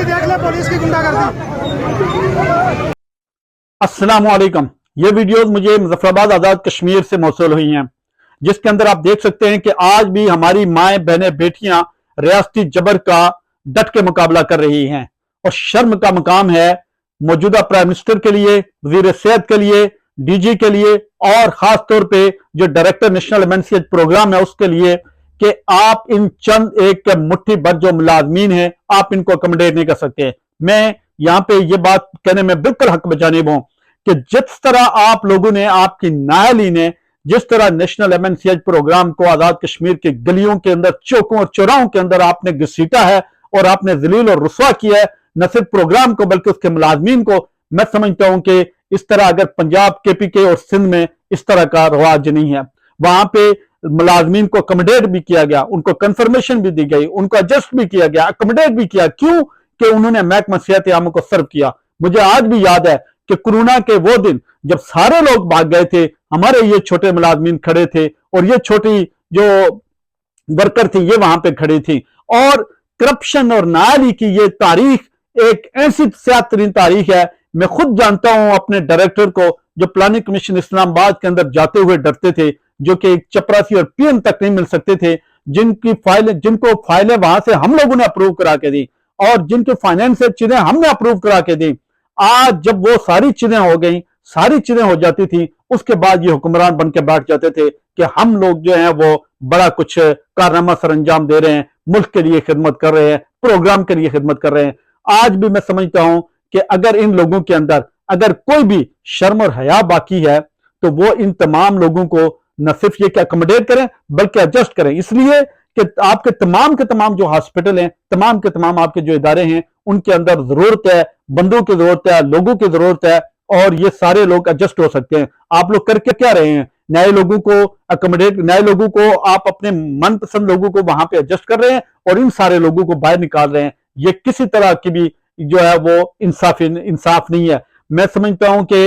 गुंडागर्दी देख ले, पुलिस की गुंडागर्दी। अस्सलाम वालेकुम। ये वीडियोस मुझे मुजफ्फराबाद आज़ाद कश्मीर से मौसूल हुई हैं, जिसके अंदर आप देख सकते हैं कि आज भी हमारी माएँ बहनें बेटियां रियासती जबर का डट के मुकाबला कर रही हैं। और शर्म का मकाम है मौजूदा प्राइम मिनिस्टर के लिए, वजीर सेहत के लिए, डीजी के लिए और खास तौर पे जो डायरेक्टर नेशनल एमएनसीएच प्रोग्राम है उसके लिए, कि आप इन चंद एक मुट्ठी भर जो मुलाजमीन हैं आप इनको अकोमोडेट नहीं कर सकते। मैं यहां पे ये बात कहने में बिल्कुल हक बजानिब हूं कि जिस तरह आप लोगों ने, आपकी नायली ने जिस तरह नेशनल एमएनसीएच प्रोग्राम को आजाद कश्मीर के गलियों के अंदर, चौकों और चौराहों के अंदर आपने घसीटा है और आपने जलील और रुसवा किया है, न सिर्फ प्रोग्राम को बल्कि उसके मुलाजमीन को। मैं समझता हूं कि इस तरह अगर पंजाब, केपीके और सिंध में इस तरह का रवाज नहीं है, वहां पे मुलाजमीन को अकोमोडेट भी किया गया, उनको कंफर्मेशन भी दी गई, उनको एडजस्ट भी किया गया, अकोमोडेट भी किया। क्यों? कि उन्होंने महकमा सेहत आम को सर्व किया। मुझे आज भी याद है कि कोरोना के वो दिन जब सारे लोग भाग गए थे, हमारे ये छोटे मुलाजमीन खड़े थे और ये छोटी जो वर्कर थी ये वहां पे खड़ी थी। और करप्शन और नाली की ये तारीख एक ऐसी सियातरीन तारीख है। मैं खुद जानता हूं अपने डायरेक्टर को, जो प्लानिंग कमीशन इस्लामाबाद के अंदर जाते हुए डरते थे, जो कि एक चपरासी और पीएम तक नहीं मिल सकते थे, जिनको फाइलें वहां से हम लोगों ने अप्रूव करा के दी और जिनके फाइनेंस से चीजें हमने अप्रूव करा के दी। आज जब वो सारी चीजें हो गई, सारी चीजें हो जाती थी, उसके बाद ये हुक्मरान बन के बैठ जाते थे कि हम लोग जो हैं वो बड़ा कुछ कारनामा सर अंजाम दे रहे हैं, मुल्क के लिए खिदमत कर रहे हैं, प्रोग्राम के लिए खिदमत कर रहे हैं। आज भी मैं समझता हूं कि अगर इन लोगों के अंदर अगर कोई भी शर्म और हया बाकी है तो वो इन तमाम लोगों को न सिर्फ ये कि अकोमोडेट करें बल्कि एडजस्ट करें। इसलिए कि आपके तमाम जो हॉस्पिटल हैं, तमाम के तमाम आपके जो इदारे हैं, उनके अंदर जरूरत है, बंदों की जरूरत है, लोगों की जरूरत है और ये सारे लोग एडजस्ट हो सकते हैं। आप लोग करके क्या रहे हैं? नए लोगों को अकोमोडेट, नए लोगों को आप अपने मनपसंद लोगों को वहां पे एडजस्ट कर रहे हैं और इन सारे लोगों को बाहर निकाल रहे हैं। ये किसी तरह की भी जो है वो इंसाफ नहीं है। मैं समझता हूं कि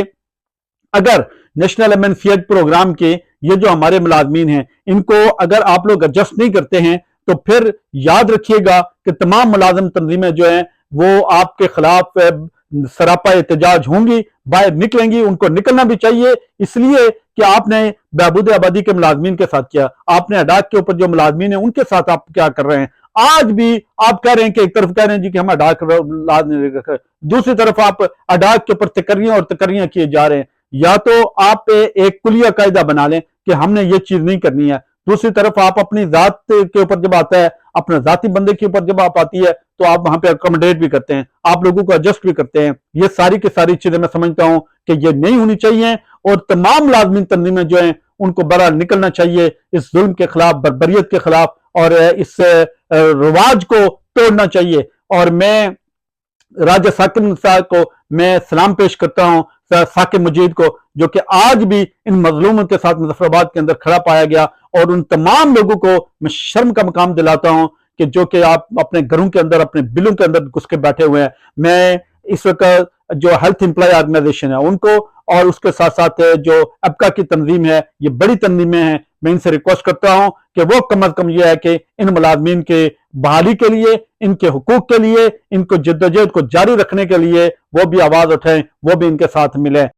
अगर नेशनल एमएनसीएच प्रोग्राम के ये जो हमारे मुलाजमीन हैं, इनको अगर आप लोग एडजस्ट नहीं करते हैं तो फिर याद रखिएगा कि तमाम मुलाजिम तंजीमें जो हैं वो आपके खिलाफ सरापा एहतजाज होंगी, बाहर निकलेंगी। उनको निकलना भी चाहिए, इसलिए कि आपने बहबूद आबादी के मुलाजमीन के साथ किया, आपने अडाक के ऊपर जो मुलाजमीन है उनके साथ आप क्या कर रहे हैं। आज भी आप कह रहे हैं कि एक तरफ कह रहे हैं जी कि हम अडाक दूसरी तरफ आप अडाक के ऊपर तकर्रियां और तकर्रियां किए जा रहे हैं। या तो आप एक कुलिया कायदा बना लें कि हमने ये चीज नहीं करनी है, दूसरी तरफ आप अपनी जात के ऊपर जब आता है, अपने जाती बंदे के ऊपर जब आप आती है तो आप वहां पे अकोमोडेट भी करते हैं, आप लोगों को एडजस्ट भी करते हैं। ये सारी की सारी चीजें मैं समझता हूं कि ये नहीं होनी चाहिए और तमाम लाजमी तंजीमें जो हैं उनको बरा निकलना चाहिए इस जुल्म के खिलाफ, बर्बरियत के खिलाफ, और इस रिवाज को तोड़ना चाहिए। और मैं राजा साकिब साहब को मैं सलाम पेश करता हूं, साकिब मजीद को, जो कि आज भी इन मजलूमों के साथ मुजफ्फराबाद के अंदर खड़ा पाया गया। और उन तमाम लोगों को मैं शर्म का मकाम दिलाता हूं कि जो कि आप अपने घरों के अंदर, अपने बिलों के अंदर घुस के बैठे हुए हैं। मैं इस वक्त जो हेल्थ एम्प्लॉय ऑर्गेनाइजेशन है उनको और उसके साथ साथ जो अबका की तंजीम है, ये बड़ी तंजीमें हैं, मैं इनसे रिक्वेस्ट करता हूं कि वो कम अज कम ये है कि इन मुलाजमीन के बहाली के लिए, इनके हुकूक के लिए, इनको जद्दोजहद को जारी रखने के लिए वो भी आवाज उठाएं, वो भी इनके साथ मिले।